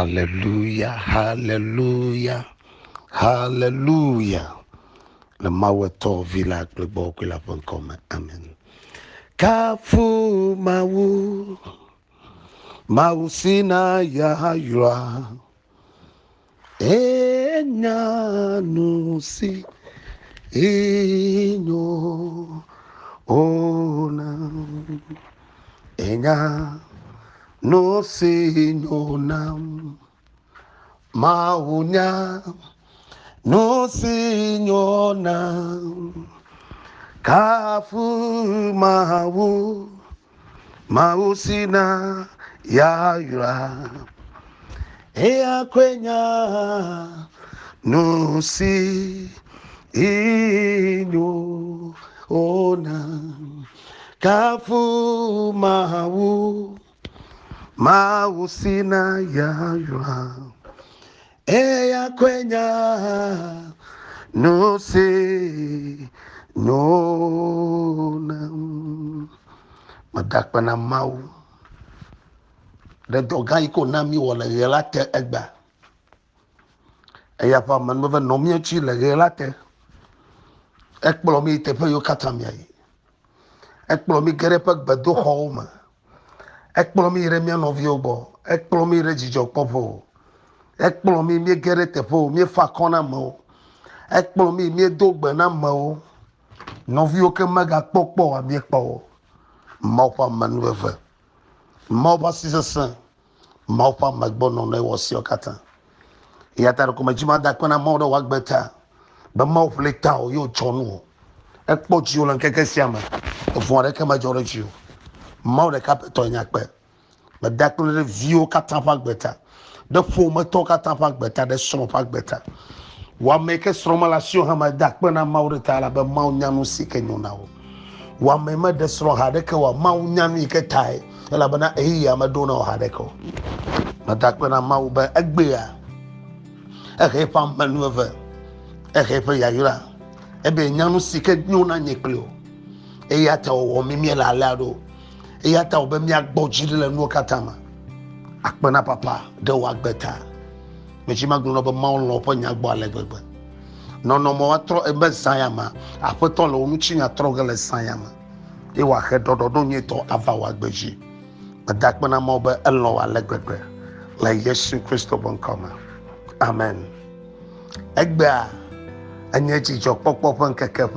Hallelujah, hallelujah, hallelujah. Le maweto villa glebo la come. Amen. Kafu mau sina ya yura. Enya nusi inyo ona. Enya nusi nyonam. Maunya no signona kafu mausina yayura ea kwenya no si inyo ona kafu mausina yayura ea kwenya no se no na madakpa na mau de doga iko na mi wala relate egba eya pa man me no mi chi le relate ekplo mi te pe yo katamia yi ekplo mi gere pe gbedo homa ekplo mi re mi no vi obo ekplo mi re jijo popo ekplo mi gere te po mi fa kona mo ekplo mi dogbe na mo novio ke maga pokpo a mi ekpo mau pa manueve mau pa sisa mau pa magbono na wo si okata ya tar ko majima da kona mau do wagbeta ba mau fleta o yo chonu ekpo ji o lan keke siama o fon re kama jore ji mau de capital nyakpe ba da ko le vio kata pa gbeta de fo mo to kata pa gbeta de so pa gbeta wa make stromalation ha ma da kona mau de tala ba mau nyanu sikenyo na o wa mema de sro hadeke wa mau nyanu iketai ela bana eya madona o hadeko madakwe na mau ba egbea ehepa manueve ehepa yayura ebe nyanu sike nyuna nyekleo eya ta o mimi la lado eya ta o be mi agbojiri le nu katama akpena papa de wa gbeta mechima glo no mau lo po nyagbo alegbegbe no mo atro ebe sayama apoto lo nu chinya trogele sayama e wa he dododo nyeto ava wa gbeji adakpena mo be elo alegbegbe la Yesu Kristo bon koma amen egbe anya ji jo popo pon keke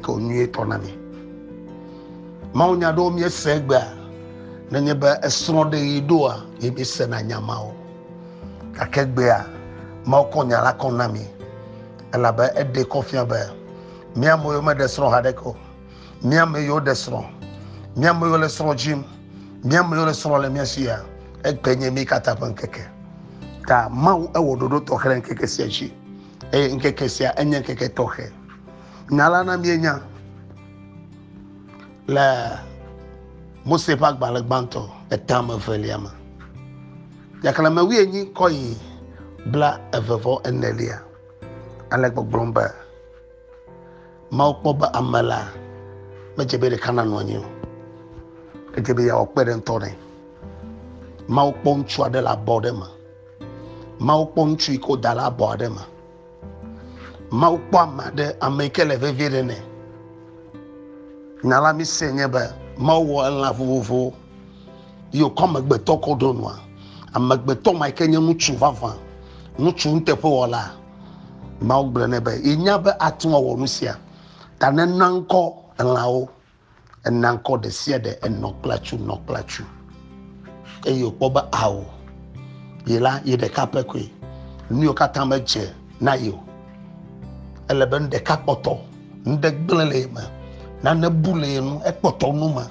onye to na mi ma onya do mi segbe na nye be esro de yido a e bi se na nyama o kakegbe a ma okonya la kona mi ela ba ede kofia ba mi amoyo ma desro hadeko mi amoyo desro mi amoyo le sro jim mi amoyo le sro le miasia ekpenye mi katapan keke ta mau ewododo to kren keke siachi nkeke sia enye keke tohe nala na mienya la mose pak balak banto etama feliama yakala ma wienyi koyi bla evevo enelia alek bromba mau poba amala mejebe de kana no anyo ejebe ya okpere ntore mau ponchu adela bodema mau ponchu iko dala bodema mau pamade amekele vevire ne nala mi senye ba mau wo la fufu yo koma gbe toko donwa amagbe to ma kenye muchu vava muchu ntepo wala mau gblene ba inya ba atwa wo nusia tane nanko enlawo enanko de sia de enoklachu eyo poba awo yela yede kapekwe ni okatama je na yo eleben de kapoto nde gblele ma na na bule no ekpoto no ma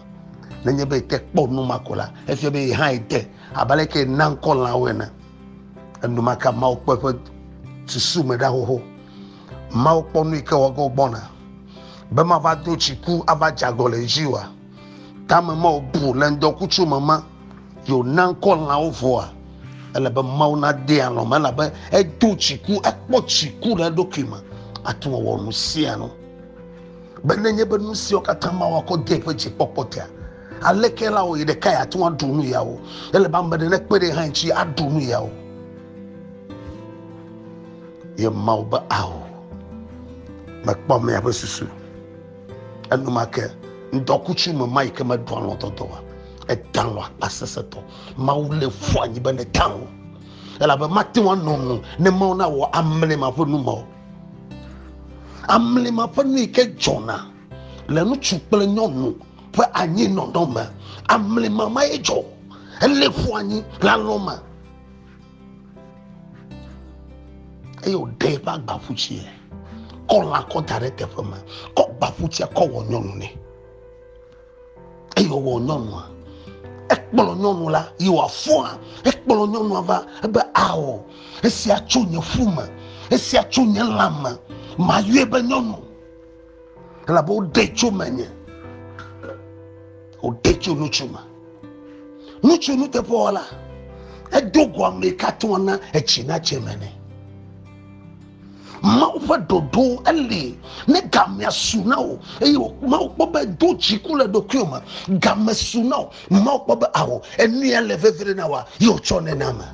na nyebe te kpo no makola efie be haite abaleke nanko lawe na enduma ka ma okpepe tsusume da ho ma okponu ike wogo bona bema va do chiku ava jagole jiwa tama ma obu lendo kuchu mama yo nanko lawo voa elebe mauna de alo mala ba e do chiku ekpo chiku la dokima atuma wo musia no benenye benu si okatama wako depe ji popotia alekela o yede kai atuma dunu yawo elebe mbede ne kpere hanchi adunu yawo ye mau ba ao makpa me abesusu enu make ndokuchi me mai ke me do lo toto wa e dan lo asese to mau le fu anyi be ne dan ela be mate won no ne mau na wo amle ma fo nu mau amle ma fo ni ke jona le nu chukple nyonu po anyi no do ma amle ma ma ejo ele fu anyi la lo ma eyo de ba gba fuchi e ko la ko direct for ma ko gba fuchi ko wo nyonu ni eyo wo nyonu a ekpolo nyonu la you are for ekpolo nyonu ava be awo esi acho nye fuma esi acho nye lama ma yue be nyonu la bo de chumanye o de chunu chuma nuchu nu te pola e dogo ameka to na e china chemene ma ufa dodo ele ne gamya sunao eyo ma ukpobe do jikule do kyoma gamya sunao ma ukpobe awo eni ele vevere na wa yo chone nama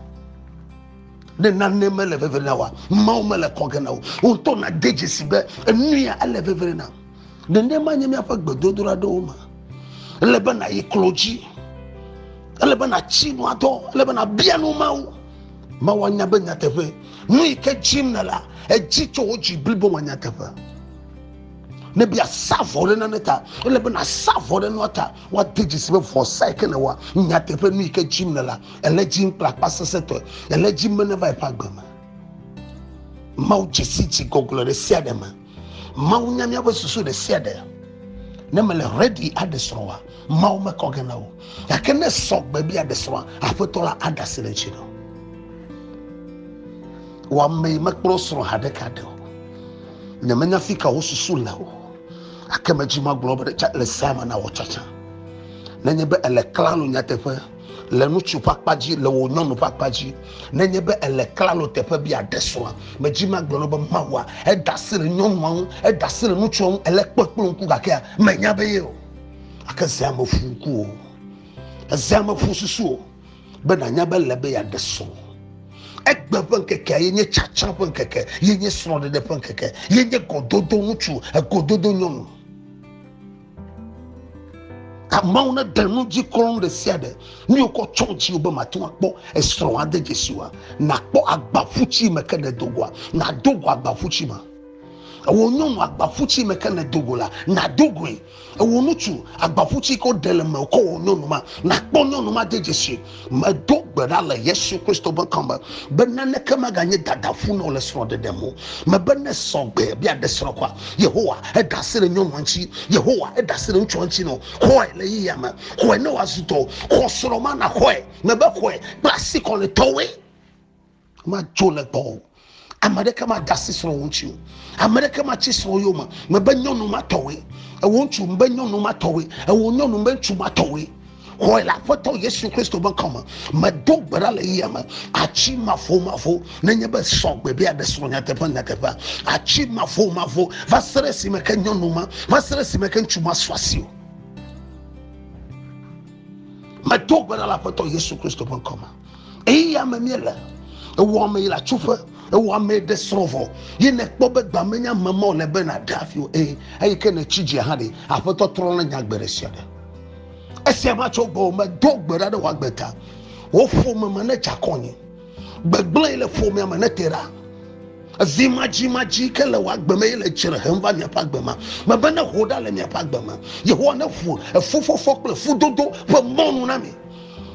de nanne mele vevere na wa ma umele kogena o to na deje sibe eni ele vevere na de ne ma nyame afa gbododura do ma ele ba na ekology ele ba na chinu ato ele ba na bia no ma wanya ba nya tefe no ike chim na la ejicho oji bilbo wanya tefe ne bia savore na neta ele ba na savore no ta wa digis be for cycle na wa nya tefe no ike chim na la ele jim plak paseseto ele jim me na vai pagbama ma o jesi gogolo de siadema ma unya mi abesusu de siadema ne mele ready adesroa ma o me kogena o yakene sok baby adesroa afetola adasele chino wa me makpro sro hadeka de o ne menya fika wo susu la o akama jima global le sama na wo chacha ne nyebe ele klalo nyatefe le nu chupa kpaji le wo nyonu pakpaji ne nyebe ele klalo tefe bi adesroa me jima global mawa e dasele nyonu an e dasele nu chu ele kpokpolo nku gakea menya be ye o akasa ma fuku o azama fususu o be na nya be lebe ya deso egbe pankeke yenye chacha pankeke yenye sronde de pankeke yenye gododo nuchu gododo nyonu amauna denu ji kolon de siade ni oko chonchi oba matu akpo esro ade jesiwa na akpo agbafuchi meke de dogwa na dogo agbafuchi ma ewo nyonu agbafuchi meke ne dogola na dogwe ewo nuchu agbafuchi ko dele me ko nyonu ma na akpo nyonu ma de jesi ma dogbera la Yesu Kristo ban kamba benane kama ganye dadafu no le sro de demo ma benne sogbe bia de sro kwa Yehowa e dasere nyonu anchi Yehowa e dasere nchu anchi no ko le yiyama ko ne wazuto ko sro ma na ko me be ko plasi ko le towe ma jole bo America ma dasi sro wonchu America ma chi sro yoma me be nyonu ma towe e wonchu me be nyonu ma towe e wonyonu me nchu ma towe ko la foto Yesu Kristo ban kama ma dogbara le yama achi mafo na nyebe sogbe bia de sro nya tepa achi mafo vasere si me kan nyonu ma vasere si me kan nchu ma swasio ma dogbara la foto Yesu Kristo ban kama e yama miela e wo me la chufa e wo me de srovo ye ne kpobe gba menya mama le be na dafio e ke na chiji ha de afoto tro na nya gbere sia de ese ma chobo ma dogbera de wagbeta wo fo mama na chakonye gbegble le fo me ma na tera zimaji kele wagbeme le chire hemva nya pagbema ma bana hoda le nya pagbema ye ho na fu fofofo kle fu dodo po monu na me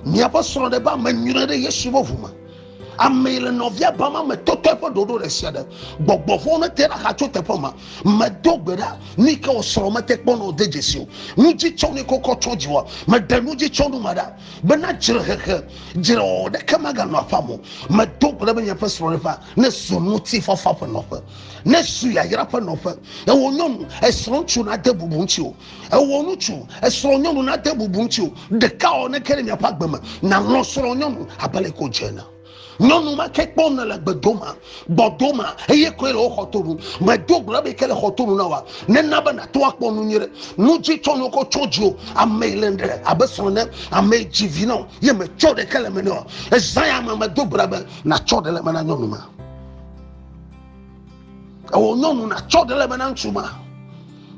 nya pa so de ba ma nyure de Yesu bovuma amele novia bama me toto po dodo le sia de gbogbofo na tera ha chote po ma dogbera ni ke osoro ma te pono de Jesu nuji choni koko chojiwa ma de nuji chonu mada bana jire heke jire o de kamaga no afamo ma dogbera be nya pa soro fa ne sonuti fa fa no fa ne su ya yira pa no fa e wonyon e soro chu na de bubu nchi o e wonu chu e soro nyon na de bubu nchi o de ka o ne kere nya pa gbema na no soro nyon abale ko jena nyɔnu ma ke kpɔm na le gbedoma gbɔdoma eye koe le wo xɔtonu me do gblɔ be ke le xɔtonu na wa ne na be na to akpɔ nu nyuie nu dzi tsɔ nu ko tsɔ dzi o ame yi le ɖe abe srɔ̃ ne ame yi dzi vi na ye me tsɔ ɖeke le me ne o ezã ya me do gblɔ be na tsɔ ɖe le me na nyɔnu ma o nyonu na chodele menantuma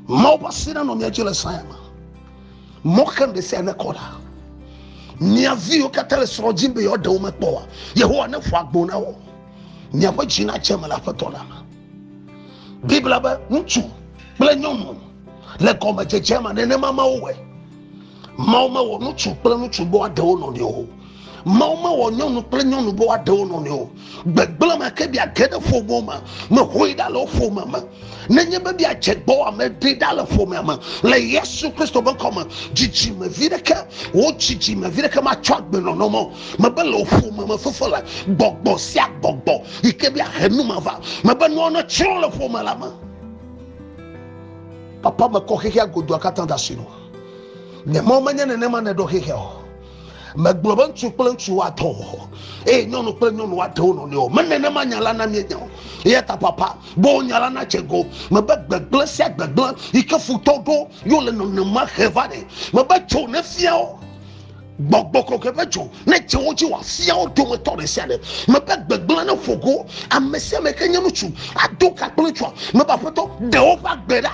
mo basina no miajele sayama mo kan de se na koda nia vi o katale srojimbe yo de o mepoa yehowa ne fo agbona wo nia ba jina chema la fatola bibla ba ntu bla nyonu le koma chema ne mama owe mauma wo ntu bla ntu bo ade wo no de o mauma wo nyonu bla nyonu bo ade wo no de o gbegble ma ke bia gede fo mo ma me hoida lo fo mama nenye be bia chegbo a me dida lo fo mama le Yesu Kristo ban koma jiji me videka wo jiji me videka ma twagbe no no mo me be lo fo mama fofola gbogbo sia gbogbo ike bia henu ma va me be no no chiro lo fo mama ma papa me ko heke agodo akata da sino ne mo manya ne ma ne do heke o me globan tu plan tu ato nyonu plan nyonu ato no ne o me ne ma nyala na me nyo ye ta papa bo nyala na chego me be gbegble sia gbegble ike futodo yo le no ne ma hevade me be cho ne fia o gbogbo ko ke be cho ne che wo chi wa fia o do me to de sia de me be gbegble na fogo amese me kenya no chu ado ka plan chu me ba foto de o ba gbeda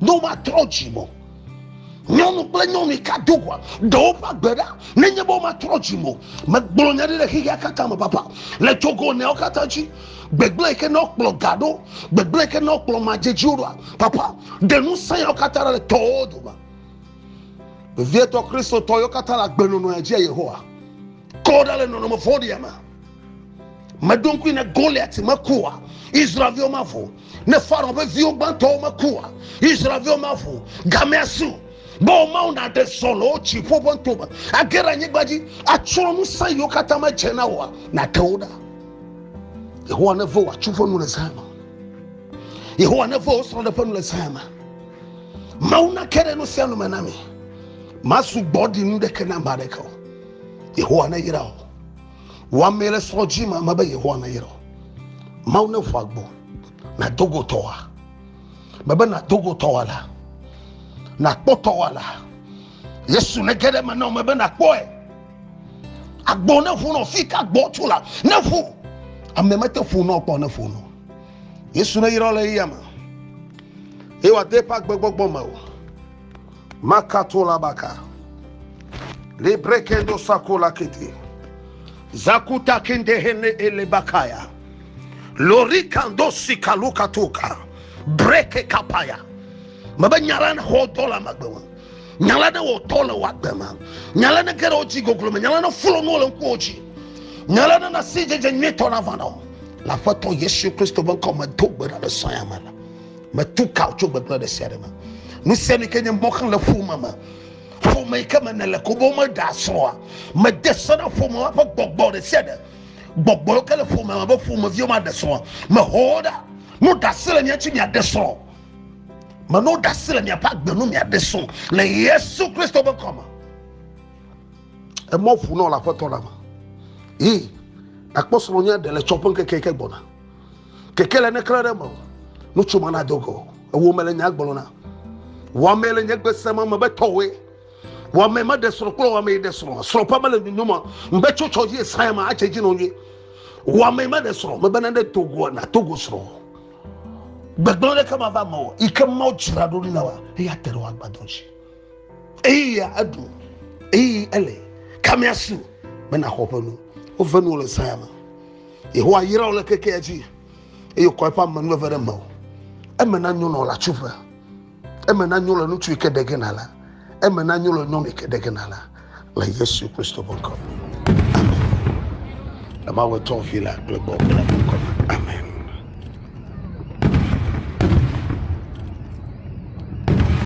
no ma troji mo nyonu ple nyonu kadugwa do pa gbeda nenye bo ma troji mo me gbolonya de hige akata mo papa le togo ne okata ji gbegble ke no kplo gado gbegble ke no kplo majejura papa de nu san okata le todo ma vieto Kristo to yokata la gbenu no eje Yehowa koda le no mo fodi ama madonku ne Goliath makuwa Israel vio mafo ne faro be vio banto makuwa Israel vio mafo gamesu bo mauna de solo chi popontoba agera nyigbaji atro mu san yo katama chena wa na tawda Yehowa na vo atufo no lesama Yehowa na vo so na panu lesama mauna kere no siano manami masu body nu de kana bareka Yehowa na yira o wa mele sojima mabe Yehowa na yira mauna fagbo na dogo towa baba na dogo towa la na kpoto wala Yesu ne gede ma no me be na kpoe agbo na fu no fika agbo tula na fu amemete fu no kpo na fu no Yesu ne yiro le yama e wa de pa gbogbo ma o makatola baka le brekendo sakola kiti zakuta kende hene ele bakaya lorikando sikaluka tuka breke kapaya maba nyala na ho dola magbewa nyala na wo tola wagbema nyala na gero ji gogolo nyala na fulo no le nkoji nyala na sijeje nyeto na vano la foto Yesu Kristo ban ko ma dogbera de soya mala ma tuka cho gbera de serema nu seni kenye mokan la fu mama fu mai kama na la ko bo ma da soa ma desana fu ma pa gbogbo de sede gbogbo kala fu mama ba fu ma vio ma de soa ma hoda no da sele nya chi nya de soa mano da sele mi apa gbenu mi adeso le Yesu Kristo be koma e mo fu no la foto la ma akposoro nya de le chopon keke gbona keke le ne krade mo no chuma na dogo e wo mele nya gbolo na wa mele nya gbesema ma be towe wa me ma de soro klo wa me de soro pa mele nyuma mbe chocho ye sai ma acheji no nyi wa me ma de soro me be na de togo na togo soro begbole kama va mo ikema jirado ni nawa ya tere wa gbadonji ya adu ele kamiasu mena hoponu o venu le sama ho ayira o le keke aji yo ko pa manu vere mo emena nyu no la chufa emena nyu lo nu tu ike dege nala emena nyu lo nyu ike dege nala la Yesu Kristo bonko amen ama we ton fila le bo amen.